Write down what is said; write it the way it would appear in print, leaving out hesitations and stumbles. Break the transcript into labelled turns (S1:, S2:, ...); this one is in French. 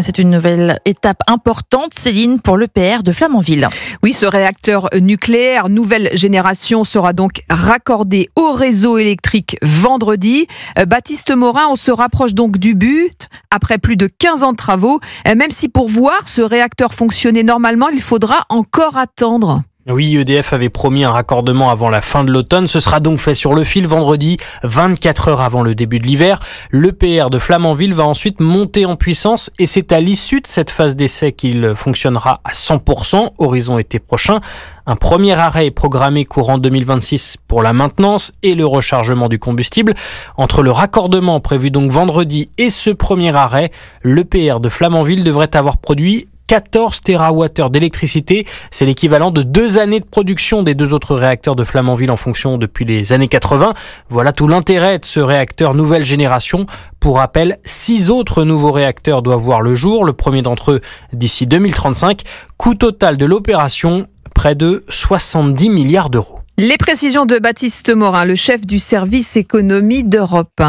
S1: C'est une nouvelle étape importante, Céline, pour l'EPR de Flamanville.
S2: Oui, ce réacteur nucléaire nouvelle génération sera donc raccordé au réseau électrique vendredi. Baptiste Morin, on se rapproche donc du but après plus de 15 ans de travaux, même si pour voir ce réacteur fonctionner normalement, il faudra encore attendre.
S3: Oui, EDF avait promis un raccordement avant la fin de l'automne. Ce sera donc fait sur le fil vendredi, 24 heures avant le début de l'hiver. L'EPR de Flamanville va ensuite monter en puissance et c'est à l'issue de cette phase d'essai qu'il fonctionnera à 100%, horizon été prochain. Un premier arrêt est programmé courant 2026 pour la maintenance et le rechargement du combustible. Entre le raccordement prévu donc vendredi et ce premier arrêt, l'EPR de Flamanville devrait avoir produit 14 TWh d'électricité, c'est l'équivalent de 2 années de production des 2 autres réacteurs de Flamanville en fonction depuis les années 80. Voilà tout l'intérêt de ce réacteur nouvelle génération. Pour rappel, 6 autres nouveaux réacteurs doivent voir le jour, le premier d'entre eux d'ici 2035. Coût total de l'opération, près de 70 milliards d'euros.
S2: Les précisions de Baptiste Morin, le chef du service économie d'Europe 1.